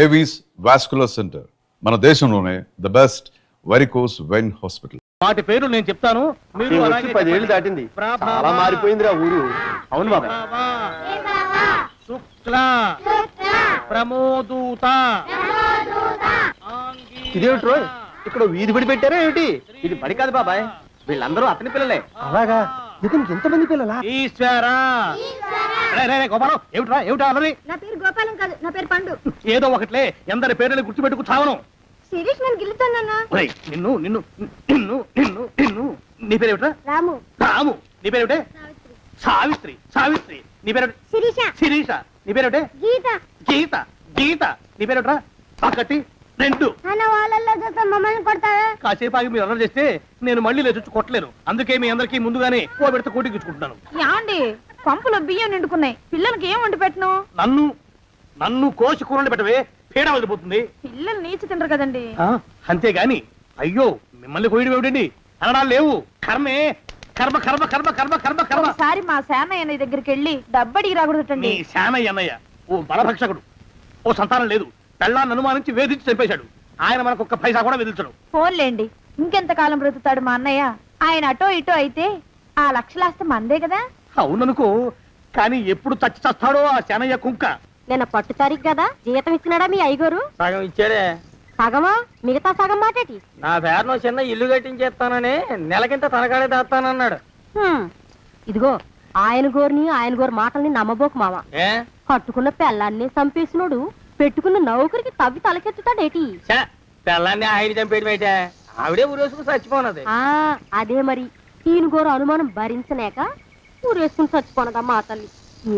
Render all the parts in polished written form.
Avis vascular centre మన దేశంలోనే the best varicose vein hospital. వాటి పేరు నేను చెప్తాను, మీరు అలాగే 10 ఏళ్ళు దాటింది, చాలా మారిపోయిందిరా ఊరు. అవును బాబా. శుక్ల ప్రమోదూత ఇదేమిటి రోయ్, ఇక్కడ వీధి బడి పెట్టారా ఏమిటి? ఇది బడి కాదు బాబాయ్, వీళ్ళందరూ అతని పిల్లలే. అలాగా? ఇతనికి ఎంతమంది పిల్లలా? ఈశ్వరా. గోపాలం, ఏమిట్రా ఏమిటా అన్నది? నా పేరు గోపాలం కాదు, నా పేరు పండు. ఏదో ఒకట్లే, ఎందరి పేర్లని గుర్తుపెట్టుకు చావను. శిరీష్ నన్ను గిల్లుతానన్నా. నిన్ను నిన్ను నిన్ను నిన్ను నిన్ను నీ పేరేమిట్రా? రాము. రాము. నీ పేరేమిటే? సావిత్రి. సావిత్రి. నీ పేరు? శిరీష. శిరీష. నీ పేరేమిటే? గీత. గీత. గీత. నీ పేరేమిట్రా? ఒకటి రెండు. అన్న వాళ్ళల్లో చూస్తే మమ్మల్ని కొడతావా? కాసేపు ఆగి మీరు అల్లరి చేస్తే నేను మళ్ళీ లేచొచ్చి కొట్టలేను. అందుకే మీ అందరికీ ముందుగానే ఓ పెడితే కోటించుకుంటున్నాను. యాండి పంపులో బియ్యం నిండుకున్నాయి, పిల్లలకి ఏం వండి పెట్టను? నన్ను నన్ను కోసి కూరలు పెట్టవే, పేడ వదిలిపోతుంది. పిల్లలు నీచి తినరు కదండి. అంతేగాని అయ్యో మిమ్మల్ని కోయడం ఏమిటండి, అనడాలు లేవు. కర్మే కర్మ కర్మ కర్మ కర్మ కర్మ కర్మ. ఒకసారి మా సేనయ్య దగ్గరికి వెళ్ళి డబ్బడికి నీ రాకూడదండి. శానయ్య అన్నయ్య ఓ బలభక్షకుడు, ఓ సంతానం లేదు, పెళ్ళాన్ని అనుమానించి వేధించి చంపేశాడు. ఆయన మనకు ఒక్క పైసా కూడా వెదిల్చడు. ఫోన్లేండి, ఇంకెంత కాలం బ్రతుకుతాడు మా అన్నయ్య? ఆయన అటో ఇటో అయితే ఆ లక్షలాస్తే మందే కదా. అవుననుకో, కానీ ఎప్పుడు చచ్చి చస్తాడో ఆ శానయ్య కుంక. నిన్న పట్టు తారీఖు కదా, జీతం ఇచ్చినాడా మీ అయ్యగారు? సగం ఇచ్చాడే. సగమా? మిగతా సగం మాటేటి? నా పేరును చిన్న ఇల్లు కట్టించేస్తానని నెలకింత తనకాడే దాస్తానన్నాడు. ఇదిగో ఆయన గోరు మాటల్ని నమ్మబోకు మామ. కట్టుకున్న పెళ్ళాన్ని చంపేసినోడు పెట్టుకున్న నౌకరికి తవ్వి తలకెత్తుతాడేటి? పెళ్ళాన్ని ఆయన చంపేయడం అయితే ఆవిడే ఊరేసుకుని చచ్చిపోనది. అదే మరి, ఈయన గోరు అనుమానం భరించలేక ఊరేసుకుని చచ్చిపోనదమ్మా ఆ తల్లి.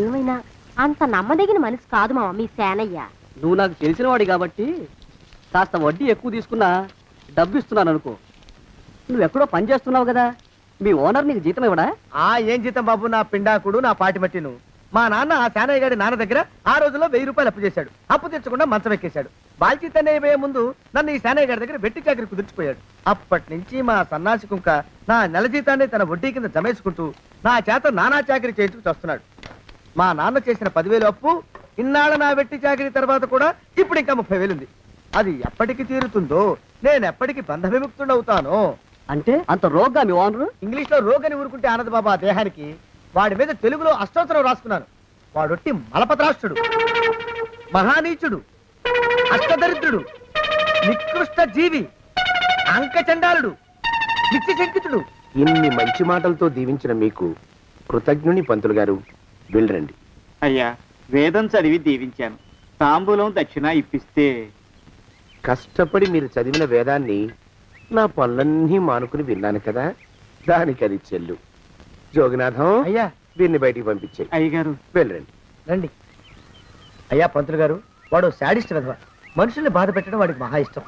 ఏమైనా అంత నమ్మదగిన మనిషి కాదు మామ మీ సేనయ్య. నువ్వు నాకు తెలిసిన వాడి కాబట్టి కాస్త వడ్డీ ఎక్కువ తీసుకున్నా డబ్బు ఇస్తున్నాను అనుకో. నువ్వెక్కడో పని చేస్తున్నావు కదా, మీ ఓనర్ నీకు జీతం ఇవ్వడా? ఏం జీతం బాబు, నా పిండాకుడు, నా పాటి మట్టిను. మా నాన్న ఆ శానయ్య గారి నాన్న దగ్గర ఆ రోజుల్లో 1000 రూపాయలు అప్పు చేశాడు. అప్పు తెచ్చకుండా మంచం ఎక్కేశాడు. బాల్చితనే అయిపోయే ముందు నన్ను ఈ శానయ్య గారి దగ్గర వెట్టి చాకరి కుదిర్చిపోయాడు. అప్పటి నుంచి మా సన్నాసి కుంక నా నెల జీతాన్ని తన వడ్డీ కింద జమేసుకుంటూ నా చేత నానా చాకరీ చేయించుకు వస్తున్నాడు. మా నాన్న చేసిన 10,000 అప్పు, ఇన్నాళ్ళ నా వెట్టి చాకరీ తర్వాత కూడా ఇప్పుడు ఇంకా 30,000 ఉంది. అది ఎప్పటికి తీరుతుందో, నేను ఎప్పటికి బంధ విముక్తుడవుతానో. అంటే అంత రోగ్గా మీ ఓనరు? ఇంగ్లీష్ లో రోగని ఊరుకుంటే ఆనదు బాబా దేహానికి. వాడి మీద తెలుగులో అష్టోత్తరం రాసుకున్నాను. వాడొట్టి మలపత్రాష్ట్రుడు, మహానీచుడు, అష్టదరిద్రుడు, నికృష్ట జీవి, అంకచండాలుడు, నిత్యశంకితుడు. ఇన్ని మంచి మాటలతో దీవించిన మీకు కృతజ్ఞుని పంతులు గారు. వెళ్ళరండి. అయ్యా, వేదం చదివి దీవించాను, తాంబూలం దక్షిణ ఇప్పిస్తే. కష్టపడి మీరు చదివిన వేదాన్ని నా పనులన్నీ మానుకుని విన్నాను కదా, దానికి అది చెల్లు. జోగినాథం, అయ్యా వీరిని బయటికి పంపించే. అయ్యగారు వెళ్ళరండి. రండి. అయ్యా పంతులు గారు, వాడు శాడిస్ట్ విధవ. మనుషుల్ని బాధ పెట్టడం వాడికి మహా ఇష్టం.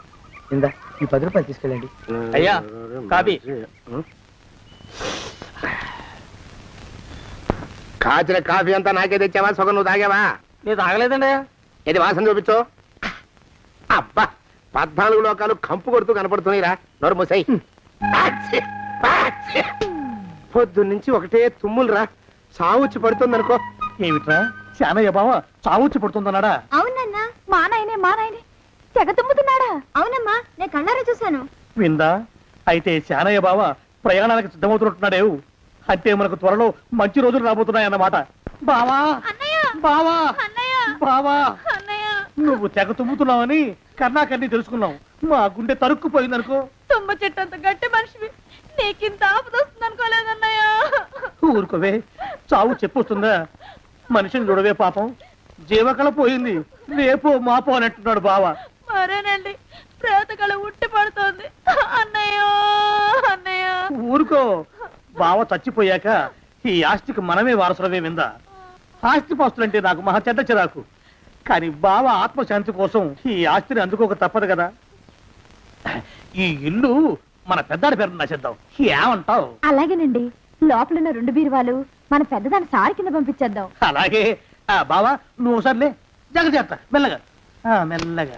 ఇందా ఈ 10 రూపాయలు తీసుకెళ్ళండి. అయ్యా, కాపీ. కాచిన కాఫీ అంతా నాకే తెచ్చావా? సగం నువ్వు తాగావా? నేను తాగలేదండి. ఇది వాసన చూపించు. అబ్బా, 14 లోకాలు కంపు కొడుతూ కనపడుతున్నాయిరా. నోరు మూసాయి. పొద్దున్నుంచి ఒకటే తుమ్ములురా, సావుచ్చి పడుతుంది అనుకో. ఏమిట్రా శానయ్య బావ చావుచ్చి పడుతుందన్నాడా? అవునన్నా, మా నాయనే తెగ తుమ్ముతున్నాడా? అవునమ్మా, నేను కళ్ళారా చూశాను. విందా? అయితే శానయ్య బావ ప్రయాణానికి సిద్ధమవుతున్నట్టున్నాడేవు. అంటే మనకు త్వరలో మంచి రోజులు రాబోతున్నాయన్నమాట. బావా బావా బావా, నువ్వు తెగ తుమ్ముతున్నావని కర్ణాకర్ణి తెలుసుకున్నావు. మా గుండె తరుక్కుపోయిందనుకో. తుమ్మ చెట్టు అంత గట్టి మనిషివి, నీకింత ఆపద వస్తుంది అనుకోలేదన్నయ్య. ఊరుకోవే, చావు చెప్పొస్తుందా? మనిషిని చూడవే పాపం, జీవకళ పోయింది, రేపో మాపో అని అంటున్నాడు బావ. మరేనండి, ప్రేతకళ ఉట్టి పడుతోంది అన్నయ్య. ఊరుకో, బావ చచ్చిపోయాక ఈ ఆస్తికి మనమే వారసులమే. విందా? ఆస్తి పాస్తులంటే నాకు మహా చెడ్డ చిరాకు, కానీ బావ ఆత్మశాంతి కోసం ఈ ఆస్తిని అందుకోక తప్పదు కదా. ఈ ఇల్లు మన పెద్దాడి పేరు నచ్చేద్దాం, ఏమంటావు? అలాగేనండి, లోపలున్న 2 బీరువాలు మన పెద్దదాన్ని సారి కింద పంపించేద్దాం. అలాగే. బావా నువ్వు ఒకసారిలే, జాగ్రత్త, మెల్లగా మెల్లగా.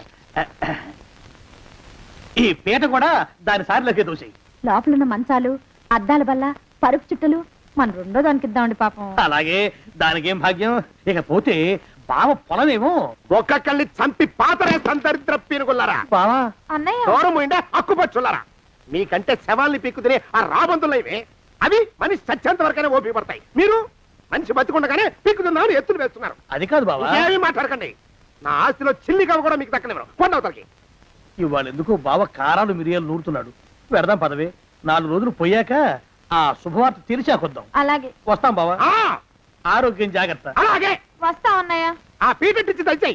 ఈ పీట కూడా దాని సారిలోకే దోసేయి. లోపలున్న మంచాలు, అద్దాల బల్ల, పరుపు చుట్టలు మన 2వ దానికి ఇద్దామండి పాపం. అలాగే, దానికేం భాగ్యం. ఇకపోతే బావ పొలమేమో. ఒక్కొక్కళ్ళని చంపి పాతరేస్తాను దరిద్ర పీనుకున్నారా. బావా అన్నయ్య దూరం ఉండే హక్కుపచ్చులారా. మీకంటే శవాల్ని పీక్కుతినే ఆ రాబందులు ఇవే. అవి మనిషి చచ్చేంత వరకనే ఓపి పడతాయి. మీరు మనిషి బతికుండగానే పీక్కుతున్నామని ఎత్తులు వేస్తున్నారు. అది కాదు బావా, ఏమీ మాట్లాడకండి. నా ఆస్తిలో చిల్లి కవ్వ కూడా మీకు దక్కనివ్వరు. కొండవతలకి. ఇవాళ ఎందుకో బావ కారాలు మిరియాలు నూరుతున్నాడు. పెడదాం పదవే, 4 రోజులు పోయాక ఆ శుభవార్త తెలిసాకొద్దాం. అలాగే వస్తాం బావా, ఆ, ఆరోగ్యం జాగ్రత్త. అలాగే వస్తా అన్నయ్య. ఆ పీటెట్టించి దయచేయి.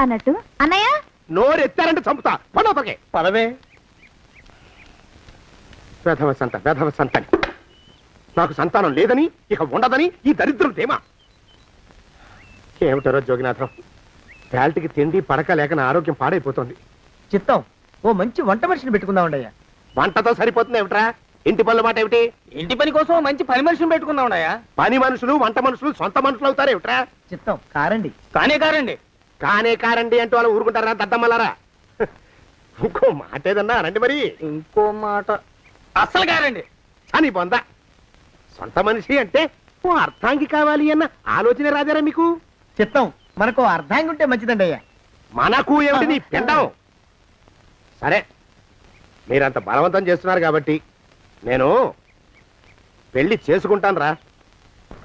అన్నట్టు అన్నయ్య నోరు ఎత్తారంటే చంపుతా. కొండవతలకి. పదవే. వేధవ సంతానం. నాకు సంతానం లేదని, ఇక ఉండదని ఈ దరిద్రం ధీమా. ఏమిటారో జోగినాథం, వేల్టికి తిండి పడక లేక నా ఆరోగ్యం పాడైపోతుంది. చిత్తం ఓ మంచి వంట మనిషిని పెట్టుకుందామండయ్యా. వంటతో సరిపోతుంది ఏమిట్రా? ఇంటి పనుల మాట ఏమిటి? ఇంటి పని కోసం మంచి పని మనిషిని పెట్టుకుందామండయ్యా. పని మనుషులు వంట మనుషులు సొంత మనుషులు అవుతారు ఏమిట్రా? చిత్తం కారండి. కానే కారండి. కానే కారండి అంటూ వాళ్ళు ఊరుకుంటారా దద్దమ్మలారా? ఇంకో మాట ఏదన్నా రండి మరి. ఇంకో మాట అస్సలు కారండి. అని బొంద. సొంత మనిషి అంటే ఓ అర్థాంగి కావాలి అన్న ఆలోచన రాజారా మీకు? చిత్తం మనకు అర్ధాంగి ఉంటే మంచిదండి అయ్యా. మనకు ఏమిటి నీ పిండం? సరే, మీరంత బలవంతం చేస్తున్నారు కాబట్టి నేను పెళ్లి చేసుకుంటాను రా.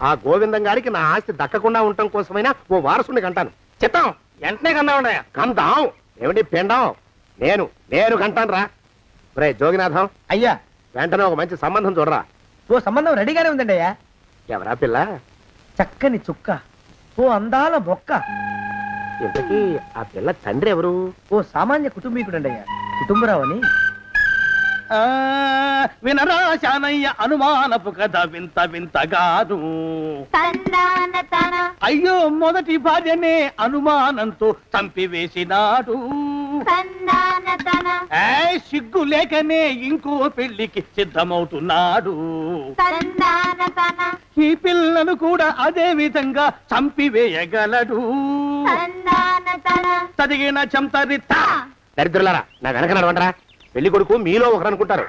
ఆ గోవిందం గారికి నా ఆస్తి దక్కకుండా ఉండటం కోసమైనా ఓ వారసుని కంటాను. చిత్తం వెంటనే కన్నామండయ్యా. కందాం ఏమిటి పిండం? నేను కంటాను రా. రే జోగినాథం, అయ్యా వెంటనే ఒక మంచి సంబంధం చూడరా. ఓ సంబంధం రెడీగానే ఉందండి అయ్యా. ఎవరా పిల్ల? చక్కని చుక్క, ఓ అందాల బొక్క, ఇంతకీ ఆ పిల్ల తండ్రి ఎవరు? ఓ సామాన్య కుటుంబీకుడండి అయ్యా. కుటుంబరావు అని. ఆ వినరా శానయ్య అనుమానపు కథ వింత వింత కాదు. అయ్యో మొదటి భార్యనే అనుమానంతో చంపివేసినాడు. సిగ్గు లేకనే ఇంకో పెళ్లికి సిద్ధమవుతున్నాడు. ఈ పిల్లను కూడా అదే విధంగా చంపివేయగలడు. చదివిన చంతరిత. దరిద్రులారా, నా వెనక నడవండరా. పెళ్లి కొడుకు మీలో ఒకరు అనుకుంటారు.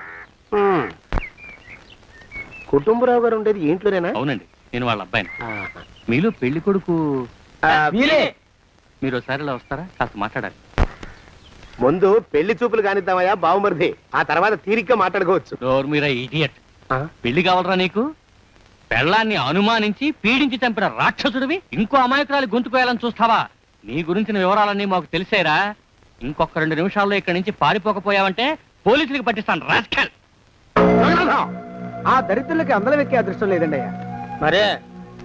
కుటుంబరావు గారు ఉండేది ఏంట్లోనేనా? అవునండి, నేను వాళ్ళ అబ్బాయిని. ఆహా. మీలో పెళ్లి కొడుకు వీలే. మీరు ఒకసారి ఇలా వస్తారా? కాస్త మాట్లాడాలి. ముందు పెళ్లి చూపులు కానిద్దామయ్యా బావుమరిది, ఆ తర్వాత తీరిగ్గా మాట్లాడుకోవచ్చు. డోర్ మీరా ఇడియట్. ఆ? పెళ్లి కావాలరా నీకు? పెళ్ళాన్ని అనుమానించి పీడించి చంపిన రాక్షసుడివి ఇంకో అమాయకురాలు గొంతుకోయాలని చూస్తావా? నీ గురించిన వివరాలన్నీ మాకు తెలిసేరా. ఇంకొక 2 నిమిషాల్లో ఇక్కడి నుంచి పారిపోకపోయావంటే పోలీసులకు పట్టిస్తాను. రాస్కల్. జగన్నాథం! ఆ దరిద్రులకి అందరం ఎక్కే అదృష్టం లేదండి అయ్యా. మరే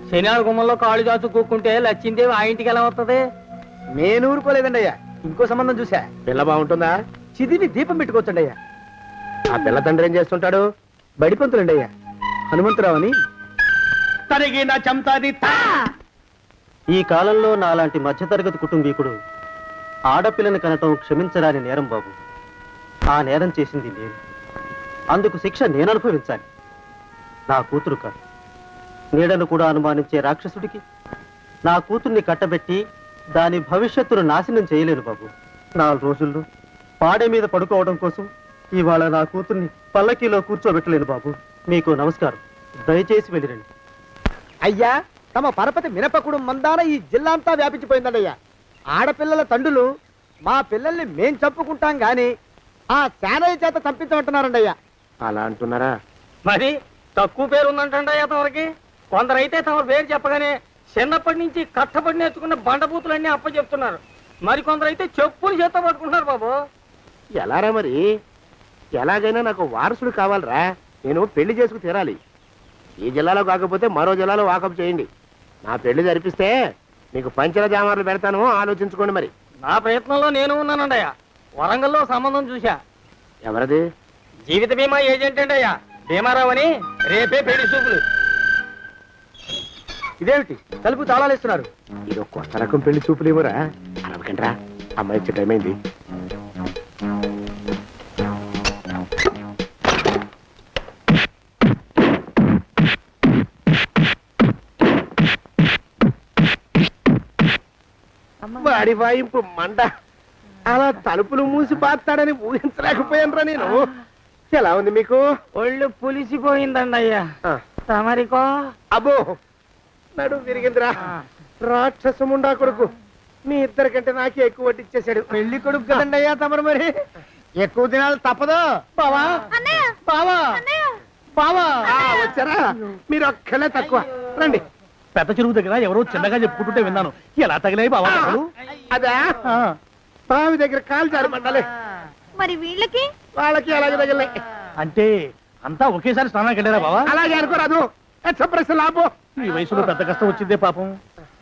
శనివారం గుమ్మంలో కాళ్ళు చాచు కూకుంటే లచ్చిందేవి ఆ ఇంటికి ఎలా వస్తుంది? నేను ఊరుకోలేదండి అయ్యా. ఇంకో సంబంధం చూసా. పిల్ల బాగుంటుందా? చిదివి దీపం పెట్టుకోవచ్చండి అయ్యా. ఆ పిల్ల తండ్రి ఏం చేస్తుంటాడు? బడిపంతులండి అయ్యా. హనుమంతరావు అని. తరిగిన చంతరిత. ఈ కాలంలో నాలాంటి మధ్యతరగతి కుటుంబీకుడు ఆడపిల్లని కనటం క్షమించరాని నేరం బాబు. ఆ నేరం చేసింది నేను. అందుకు శిక్ష నేను అనుభవించాలి. నా కూతురు కాదు. నీడను కూడా అనుమానించే రాక్షసుడికి నా కూతుర్ని కట్టబెట్టి దాని భవిష్యత్తును నాశనం చేయలేను బాబు. 4 రోజుల్లో పాడే మీద పడుకోవడం కోసం ఇవాళ నా కూతుర్ని పల్లకీలో కూర్చోబెట్టలేను బాబు. మీకు నమస్కారం. దయచేసి వెళ్ళిరండి. అయ్యా, తమ పరపతి మినపకుడు మందాన ఈ జిల్లా అంతా వ్యాపించిపోయిందండి అయ్యా. ఆడపిల్లల తండ్రులు మా పిల్లల్ని మేం చంపుకుంటాం గాని ఆ శానయ్య చేత చంపించమంటున్నారండి అయ్యా. అలా అంటున్నారా? మరి తక్కువ పేరు ఉందంటండి అయ్యా తమరికి. కొందరైతే తమ పేరు చెప్పగానే చిన్నప్పటి నుంచి కట్టబడి నేర్చుకున్న బండబూతులన్నీ అప్పచెప్తున్నారు. మరి కొందరైతే చెప్పులు చేత పట్టుకుంటున్నారు బాబు. ఎలారా మరి? ఎలాగైనా నాకు వారసుడు కావాలరా. నేను పెళ్లి చేసుకు తీరాలి. ఈ జిల్లాలో కాకపోతే మరో జిల్లాలో వాకప్ చేయండి. నా పెళ్లి జరిపిస్తే మీకు పంచల జామార్లు పెడతాను, ఆలోచించుకోండి మరి. నా ప్రయత్నంలో నేను ఉన్నానండి అయ్యా. వరంగల్లో సంబంధం చూశా. ఎవరది? జీవిత బీమా ఏజెంట్ అండి అయ్యా, భీమారావు అని. రేపే పెళ్లి చూపులు. ఇదేమిటి తలుపు తాళాలు ఇస్తున్నారు? ఇది కొత్త రకం పెళ్లి చూపులు ఇవ్వరా? అరవకండ్రా, అమ్మాయి వచ్చే టైం అయింది. వాడి వాయింపు మండ. అలా తలుపులు మూసి పాతాడని ఊహించలేకపోయానురా నేను. ఎలా ఉంది మీకు? ఒళ్ళు పులిసిపోయిందండి అయ్యా. ఆ, తమరికో? అబ్బో, నడు విరిగిందిరా. రాక్షసముండా కొడుకు మీ ఇద్దరికంటే నాకే ఎక్కువ వడ్డిచ్చేశాడు. పెళ్లి కొడుకు కదండి అయ్యా తమరు, మరి ఎక్కువ దినాలు తప్పదు. బావా బావా బావా వచ్చారా? మీరు ఒక్కలే తక్కువ. రండి. పెద్ద చెరువు దగ్గర ఎవరో చిన్నగా చెప్పుకుంటుంటే విన్నాను. ఎలా తగిలాయి బావా దెబ్బలు? అదా ఆ, బావి దగ్గర కాలు జారి మండాలి. మరి వీళ్ళకి వాళ్ళకి అలాగే తగిలినాయి. అంటే అంతా ఒకేసారి స్నానానికి వెళ్ళారా బావా? అలాగే అనుకోరాదు. ప్రశ్న లాభం. ఈ వయసులో పెద్ద కష్టం వచ్చిందే పాపం.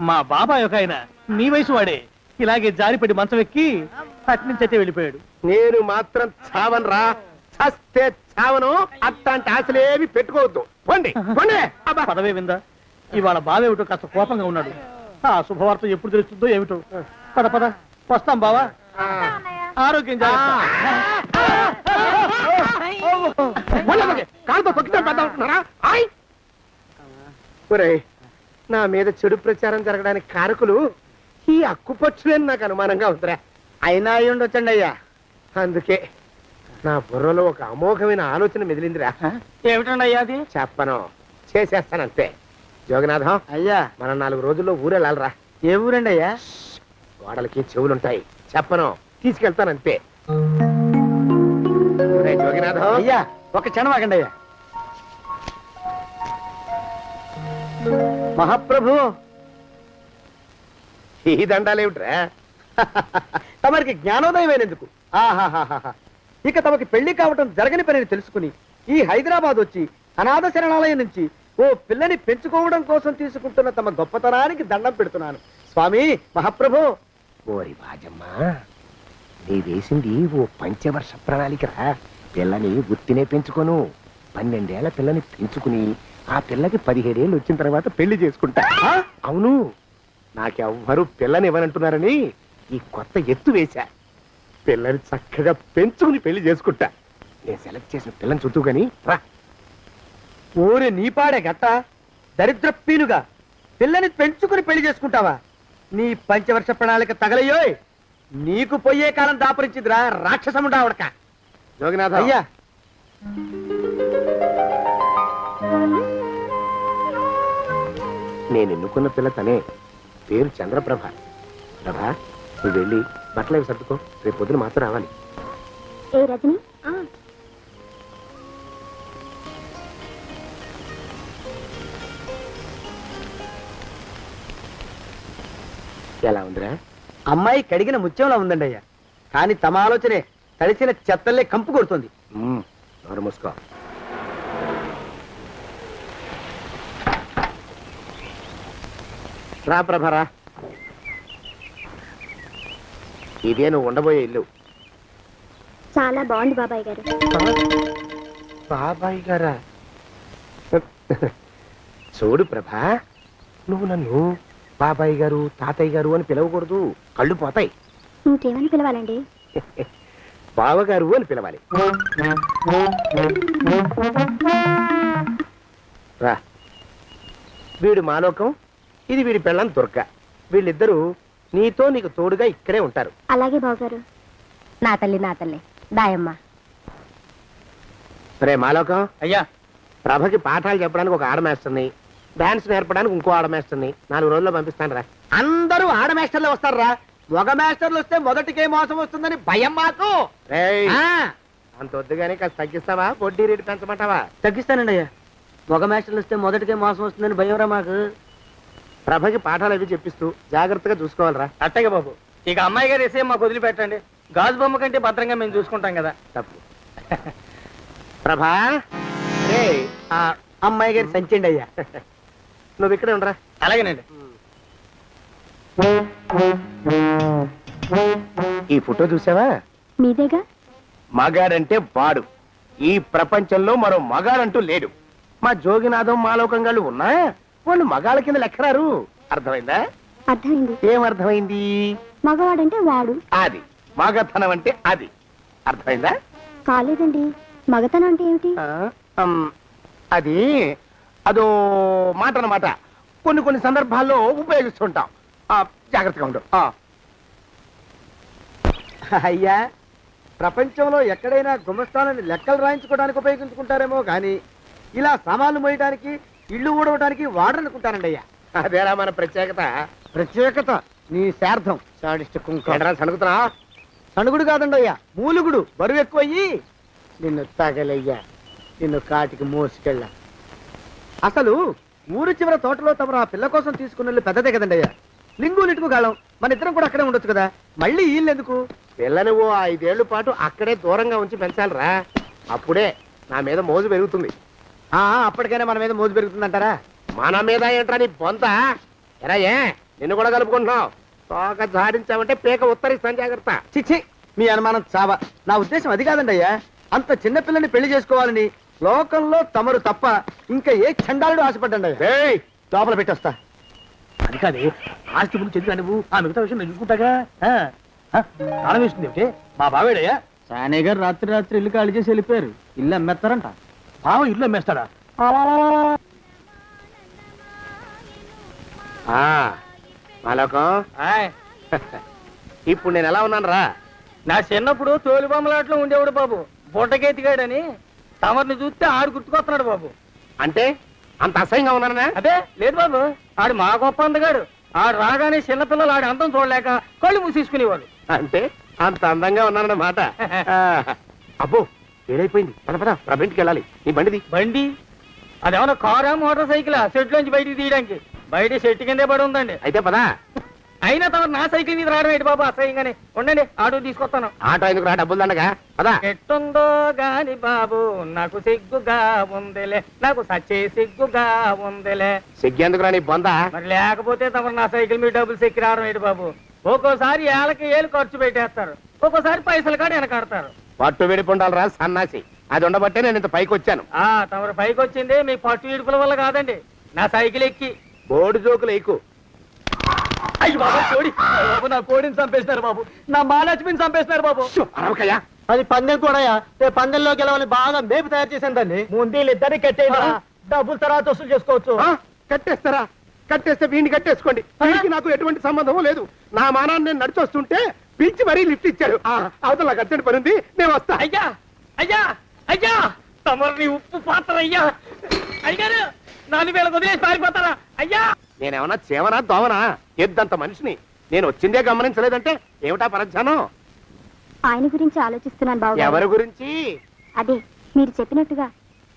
మా బాబాయ్ ఒక ఆయన నీ వయసు వాడే ఇలాగే జారిపడి మంచం ఎక్కి అట్నుంచి అయితే వెళ్ళిపోయాడు. నేను మాత్రం చావను రా. చస్తే చావను. అట్లాంటి ఆశలేవి పెట్టుకోవద్దు. పోండి పోండి. అబ్బా. పదవే విందా, ఇవాళ బావేమిటో కాస్త కోపంగా ఉన్నాడు. ఆ శుభవార్త ఎప్పుడు తెలుస్తుందో ఏమిటో. పద పద వస్తాం బావా. ఆరోగ్యం జాగ్రత్త. కాలుతో తొక్కితే పెద్ద ఉంటున్నారా? ఒరేయ్, నా మీద చెడు ప్రచారం జరగడానికి కారకులు ఈ అక్కుపచ్చులేని నాకు అనుమానంగా ఉందిరా. అయినా అయి ఉండొచ్చండి అయ్యా. అందుకే నా బుర్రలో ఒక అమోఘమైన ఆలోచన మెదిలిందిరా. ఏమిటండి అయ్యా అది? చెప్పను, చేసేస్తానంతే. జోగనాథం, అయ్యా, మనం 4 రోజుల్లో ఊరెళ్ళాలరా. ఏ ఊరండి అయ్యా? గోడలకి చెవులుంటాయి. చెప్పను, తీసుకెళ్తానంతే. ఒరేయ్ జోగినాథం, అయ్యా ఒక క్షణం ఆగండి అయ్యా. మహాప్రభు, ఈ దండాలేమిట్రా? తమరికి జ్ఞానోదయమైనందుకు ఆహాహాహా. ఇక తమకి పెళ్లి కావటం జరగని పనిని తెలుసుకుని ఈ హైదరాబాద్ వచ్చి అనాథ శరణాలయం నుంచి ఓ పిల్లని పెంచుకోవడం కోసం తీసుకుంటున్న తమ గొప్పతనానికి దండం పెడుతున్నాను. స్వామి మహాప్రభు. ఓరి బాజమ్మ, నీ వేసింది ఓ పంచవర్ష ప్రణాళికరా. పిల్లని గుర్తినే పెంచుకోను. 12 ఏళ్ల పిల్లని పెంచుకుని ఆ పిల్లకి 17 ఏళ్ళు వచ్చిన తర్వాత పెళ్లి చేసుకుంటా. అవును, నాకెవ్వరూ పిల్లని ఇవ్వనంటున్నారని ఈ కొత్త ఎత్తు వేశా. పిల్లని చక్కగా పెంచుకుని పెళ్లి చేసుకుంటా. నేను సెలెక్ట్ చేసిన పిల్లని చుట్టూ గాని రా. ఊరి నీపాడే గట్ట దరిద్ర పీనుగా పిల్లని పెంచుకుని పెళ్లి చేసుకుంటావా? నీ పంచవర్ష ప్రణాళిక తగలయ్యోయ్. నీకు పోయే కాలం దాపరించిందిరా రాక్షసముండావడక. జోగినాథ, అయ్యా నేను ఎన్నుకున్న పిల్ల తనే. పేరు చంద్రప్రభ. ప్రభ, నువ్వు వెళ్ళి బట్టలు అవి సర్దుకో. రేపు పొద్దున మాత్రం రావాలి. ఏ రజని ఎలా ఉందిరా? అమ్మాయి కడిగిన ముత్యంలా ఉందండి అయ్యా. కానీ తమ ఆలోచనే తడిసిన చెత్తల్లే కంపు కొడుతుంది. నోరు మూసుకో. రా ప్రభరా, ఇదే నువ్వు ఉండబోయే ఇల్లు. చాలా బాగుంది బాబాయ్ గారు. బాబాయ్ గారా? చూడు ప్రభా, నువ్వు నన్ను బాబాయ్ గారు తాతయ్య గారు అని పిలవకూడదు. కళ్ళు పోతాయి. ఇంకేమని పిలవాలండి? బావగారు అని పిలవాలి. రా. వీడు మాలోకం, ఇది వీడి పెళ్ళం దుర్గ. వీళ్ళిద్దరూ నీతో నీకు తోడుగా ఇక్కడే ఉంటారు. అలాగే బావగారు. నా తల్లి దాయమ్మ. రే మాలోకం, అయ్యా ప్రభకి పాఠాలు చెప్పడానికి ఒక ఆడమేస్తుంది, డాన్స్ నేర్పడానికి ఇంకో ఆడమేస్తుంది. 4 రోజుల్లో పంపిస్తాను రా. అందరూ ఆడ మాస్టర్లు వస్తారా? మగ మాస్టర్లు వస్తే మొదటికే మోసం వస్తుందని భయం మాకు. రేయ్, ఆ, అంత వద్దుగానే కాస్త తగ్గిస్తావా? వడ్డీ రేటు పెంచమంటావా? తగ్గిస్తానండి అయ్యా. మగ మాస్టర్లు వస్తే మొదటికే మోసం వస్తుందని భయంరా మాకు. ప్రభకి పాఠాలు అవి చెప్పిస్తూ జాగ్రత్తగా చూసుకోవాలరా. అట్టగే బాబు. ఇక అమ్మాయి గారు వేసే మాకు వదిలిపెట్టండి. గాజు బొమ్మ కంటే భద్రంగా మేము చూసుకుంటాం కదా. తప్పు. ప్రభా, రే, ఆ అమ్మాయి గారి సంచండి అయ్యా. నువ్వు ఇక్కడే ఉండరా. అలాగేనండి. ఈ ఫోటో చూసావా? మీదేగా. మగాడంటే వాడు. ఈ ప్రపంచంలో మరో మగాడంటూ లేడు. మా జోగినాథం మాలోకంగాళ్ళు ఉన్నా వాళ్ళు మగాళ్ళ కింద లెక్కరారు. అర్థమైందా? అర్థమైంది. ఏం అర్థమైంది? మగవాడంటే వాడు. అది మగతనం అంటే అది. అర్థమైందా? కాలేదండి. మగతనం అంటే ఏమిటి? అది అదో మాట అన్నమాట. కొన్ని సందర్భాల్లో ఉపయోగిస్తుంటాం. జాగ్రత్తగా ఉండు. అయ్యా, ప్రపంచంలో ఎక్కడైనా గుమస్థానాన్ని లెక్కలు రాయించుకోవడానికి ఉపయోగించుకుంటారేమో కానీ ఇలా సామాన్లు మోయడానికి, ఇల్లు ఊడవడానికి వాడరనుకుంటానండి అయ్యా. అదేరా మన ప్రత్యేకత. ప్రత్యేకత నీ శార్థం సాడిస్ట్ కుంక ఏంట్రా సణుకుతున్నా? సణుగుడు కాదండి అయ్యా, మూలుగుడు. బరువు ఎక్కువయ్యి నిన్ను తగలయ్యా, నిన్ను కాటికి మోసుకెళ్ళ. అసలు ఊరు చివర తోటలో తమరు ఆ పిల్ల కోసం తీసుకున్న పెద్దదే కదండి అయ్యా. లింగు లిటుకు గాలం, మన ఇద్దరం కూడా అక్కడే ఉండొచ్చు కదా. మళ్ళీ వీళ్ళు ఎందుకు? పిల్లని ఓ 5 ఏళ్ల పాటు అక్కడే దూరంగా ఉంచి పెంచాలిరా. అప్పుడే నా మీద మోజు పెరుగుతుంది. అప్పటికైనా మన మీద మోజు పెరుగుతుందంటారా? మన మీద ఏంట్రా నీ బొంత? ఎరా ఏ నిన్ను కూడా కలుపుకుంటున్నావు? తోక జాడించావంటే పీక ఉత్తరిస్తాను, జాగ్రత్త. చిచ్చి, మీ అనుమానం చావా. నా ఉద్దేశం అది కాదండి అయ్యా. అంత చిన్న పిల్లని పెళ్లి చేసుకోవాలని లోకంలో తమరు తప్ప ఇంకా ఏ చండాలుడు ఆశపడ్డండి అయ్యా. ఏయ్, లోపల పెట్టొస్తా. అది కాదే, ఆస్తి ముందు చెందుగా నువ్వు ఆ మిగతా విషయం నేను చూసుకుంటాగా. తాళం వేస్తుంది ఏమిటి? మా బావేడయ్యా. సానే గారు రాత్రి ఇల్లు ఖాళీ చేసి వెళ్ళిపోయారు. ఇల్లు అమ్మేస్తారంట. బావ ఇల్లు అమ్మేస్తాడా? మాలోకం, ఇప్పుడు నేను ఎలా ఉన్నాను రా? నా చిన్నప్పుడు తోలు బొమ్మలాట్లో ఉండేవాడు బాబు, బుట్టకెత్తిగాడని. తమరిని చూస్తే ఆడు గుర్తుకొస్తున్నాడు బాబు. అంటే అంత అసహ్యంగా ఉన్నానా? అదే లేదు బాబు, ఆడు మా గొప్ప అందగాడు. ఆడు రాగానే చిన్నపిల్లలు ఆడి అందం చూడలేక కళ్ళు మూసేసుకునేవాడు. అంటే అంత అందంగా ఉన్నానన్నమాట. అబ్బో, ఏడైపోయింది. పద పద, ఇంటికి వెళ్ళాలి. నీ బండిది. బండి అదేమన్నా కారా మోటార్ సైకిలా సెట్ లోంచి బయటికి తీయడానికి? బయట సెట్ కిందే పడి ఉందండి. అయితే పదా. అయినా తమరు నా సైకిల్ మీద రావడం ఏంటి బాబు అసహ్యంగానే? ఉండండి, ఆటో తీసుకొస్తాను. ఆటో ఎందుకు రా, డబ్బులు దండగా. పదా. ఎట్టుందో గాని బాబు నాకు సిగ్గుగా ఉందిలే, నాకు సచ్చే సిగ్గుగా ఉందిలే. సిగ్గెందుకు రా నీ బొంద? మరి లేకపోతే తమరు నా సైకిల్ మీద డబ్బులు సెక్కి రావడం ఏంటి బాబు? ఒక్కోసారి ఏళ్ళకి ఏళ్ళు ఖర్చు పెట్టేస్తారు, ఒక్కోసారి పైసలు కాడ వెనకాడతారు. పట్టు విడిపుండాలి రా సన్నాసి. అది ఉండబట్టే నేను ఇంత పైకి వచ్చాను. తమరు పైకి వచ్చింది మీ పట్టు ఇడుపుల వల్ల కాదండి, నా సైకిల్ ఎక్కి. బోర్డు జోకులు ఎక్కువ. అయ్యి బాబు కోడి, బాబు నా కోడిని చంపేస్తున్నారు బాబు, నా మహాలక్ష్మిని చంపేస్తున్నారు బాబు. అరవకయ్యా. అది పందెం కూడా. పందెంలో గెలవని బాగా మేపు తయారు చేశాను దాన్ని. ముందు ఇద్దరిని కట్టేయండి, డబ్బులు తర్వాత వసూలు చేసుకోవచ్చు. కట్టేస్తారా? కట్టేస్తే వీడిని కట్టేసుకోండి. వీడికి నాకు ఎటువంటి సంబంధం లేదు. నా మానాన్ని నేను నడిచొస్తుంటే పిలిచి మరీ లిఫ్ట్ ఇచ్చాడు. అవతల నాకు అర్జెంట్ పని ఉంది, నేను వస్తా. అయ్యా అయ్యా అయ్యా, తమరిని ఉప్పు పాత్ర అయ్యా. అయ్యారు నన్ను వీళ్ళకి వదిలేసి పారిపోతారా? అయ్యా, నేనేమన్నా చేవనా దోవనా? ఎద్దంత మనిషిని. నేను వచ్చిందే గమనించలేదంటే ఏమిటా పరధ్యానం? ఆయన గురించి ఆలోచిస్తున్నాను బాబు. ఎవరి గురించి? అదే మీరు చెప్పినట్టుగా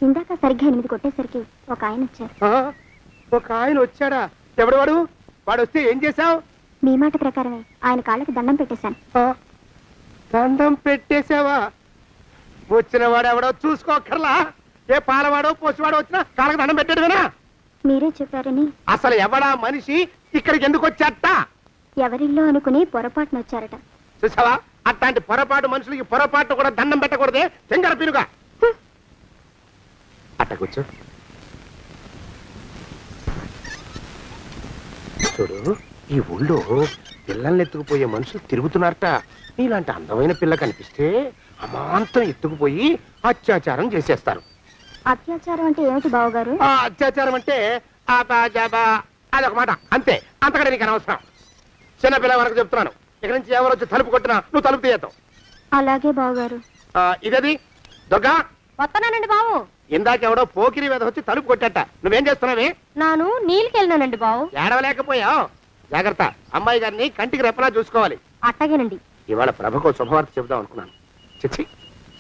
ఇందాక సరిగ్గా 8 కొట్టేసరికి ఒక ఆయన వచ్చారు. ఒక ఆయన వచ్చాడా? ఎవడు వాడు? వాడు వస్తే ఏం చేశావు? మీ మాట ప్రకారమే ఆయన కాళ్ళకి దండం పెట్టేశాను. దండం పెట్టేశావా? వచ్చిన వాడు ఎవడో చూసుకోకర్లా. ఏ పాలవాడో పోసివాడో వచ్చినా కాళ్ళకి దండం పెట్టాడువేనా? మీరే చెప్పారని. అసలు ఎవడా మనిషి? ఇక్కడికి ఎందుకు వచ్చాట? ఎవరిల్లో అనుకుని పొరపాటున వచ్చారట. చూసావా, అట్లాంటి పొరపాటు మనుషులకి పొరపాటు కూడా దండం పెట్టకూడదే. చెంగర పిరుగా అట్ట కూర్చో. చూడు, ఈ ఊళ్ళో పిల్లల్ని ఎత్తుకుపోయే మనుషులు తిరుగుతున్నారట. నీలాంటి అందమైన పిల్ల కనిపిస్తే అమాంతం ఎత్తుకుపోయి అత్యాచారం చేసేస్తారు. అత్యాచారం అంటే ఏమిటి బావగారు? ఆ అత్యాచారం అంటే అదొక మాట, అంతే. అంతకంటే నీకు అనవసరం. చిన్నపిల్ల వరకు చెప్తున్నాను. ఇక్కడి నుంచి ఎవరు వచ్చి తలుపు కొట్టినా నువ్వు తలుపు తీయతావు. అలాగే బావగారు. ఇదది దొంగ. వస్తానండి బావు. ఇందాకెవడో పోకిరి మీద వచ్చి తలుపు కొట్టట. నువ్వేం చేస్తున్నావే? నాను నీళ్ళకెళ్ళినానండి బావు. ఏడవలేకపోయావు. జాగ్రత్త, అమ్మాయి గారిని కంటికి రెప్పలా చూసుకోవాలి. అట్టగేనండి. ఇవాళ ప్రభకు శుభవార్త చెబుదాం అనుకున్నాను. చిచ్చి,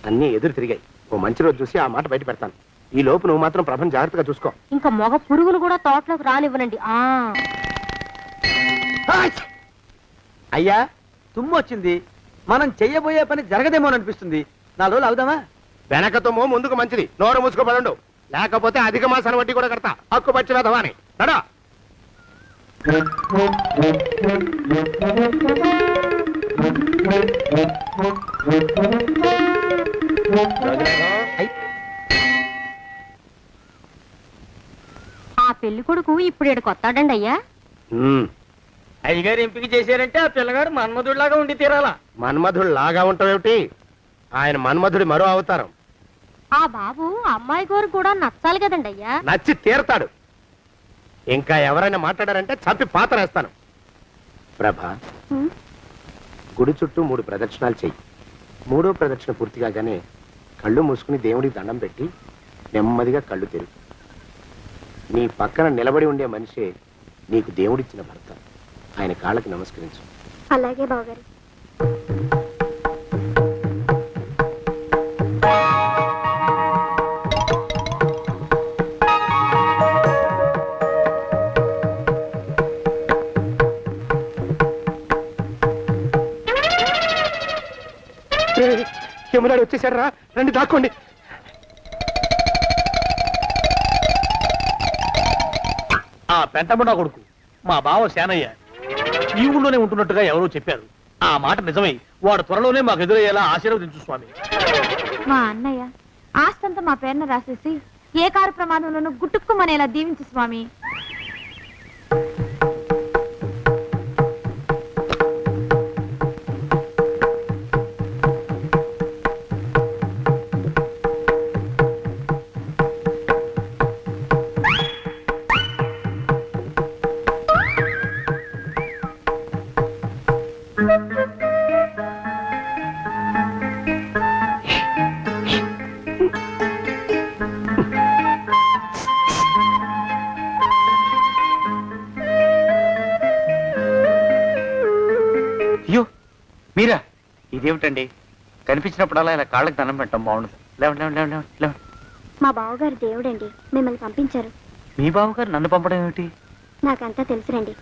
అన్నీ ఎదురు తిరిగాయి. ఓ మంచి రోజు చూసి ఆ మాట బయట పెడతాను. ఈ లోపు నువ్వు మాత్రం ప్రభను జాగ్రత్తగా చూసుకో. ఇంకా మగ పురుగులు కూడా తోటలోకి రానివ్వనండి. అయ్యా, తుమ్ము వచ్చింది. మనం చెయ్యబోయే పని జరగదేమోననిపిస్తుంది. 4 రోజులు అవుదామా? వెనకతోమో ముందుకు మంచిది. నోరు మూసుకోబడండు, లేకపోతే అధిక మాసాల వడ్డీ కూడా కడతా. హక్కు పచ్చి వెధవాని నడా. ఆ పెళ్లి కొడుకు ఇప్పుడు ఇక్కడికి వస్తాడండి అయ్యా. అయ్యగారు ఎంపిక చేశారంటే ఆ పిల్లగాడు మన్మధుడిలాగా ఉండి తీరాలా. మన్మధుడు లాగా ఉంటావేమిటి? ఆయన మన్మధుడి మరో అవతారం. ఆ బాబు అమ్మాయి గారు కూడా నచ్చాలి కదండి అయ్యా. నచ్చి తీరతాడు. ఇంకా ఎవరైనా మాట్లాడారంటే చంపి పాతరేస్తాను. ప్రభా, గుడి చుట్టూ 3 ప్రదక్షిణాలు చెయ్యి. 3వ ప్రదక్షిణ పూర్తి కాగానే కళ్ళు మూసుకుని దేవుడికి దండం పెట్టి నెమ్మదిగా కళ్ళు తెరుగు. నీ పక్కన నిలబడి ఉండే మనిషే నీకు దేవుడిచ్చిన భర్త. ఆయన కాళ్ళకి నమస్కరించు. అలాగే బావగారు. యమునాడు వచ్చేసాడు రా, రండి దాక్కోండి. ఆ పెంటముడా కొడుకు మా బావ శానయ్య ఈ ఊళ్ళోనే ఉంటున్నట్టుగా ఎవరో చెప్పారు. ఆ మాట నిజమై వాడు త్వరలోనే మాకు ఎదురయ్యేలా ఆశీర్వదించు స్వామి. మా అన్నయ్య ఆస్తంతా మా పేరున రాసేసి ఏ కారు ప్రమాదంలోనూ గుట్టుక్కుమనేలా దీవించు స్వామి. అయ్యో మీరా? ఇదేమిటండి, కనిపించినప్పుడల్లా ఇలా కాళ్ళకి దండం పెట్టడం బాగుండదు. లేవండి లేవండి లేవండి లేవండి లేవండి. మా బావగారు దేవుడండి, మిమ్మల్ని పంపించారు. మీ బావగారు నన్ను పంపడం ఏమిటి? నాకంతా తెలుసురండి.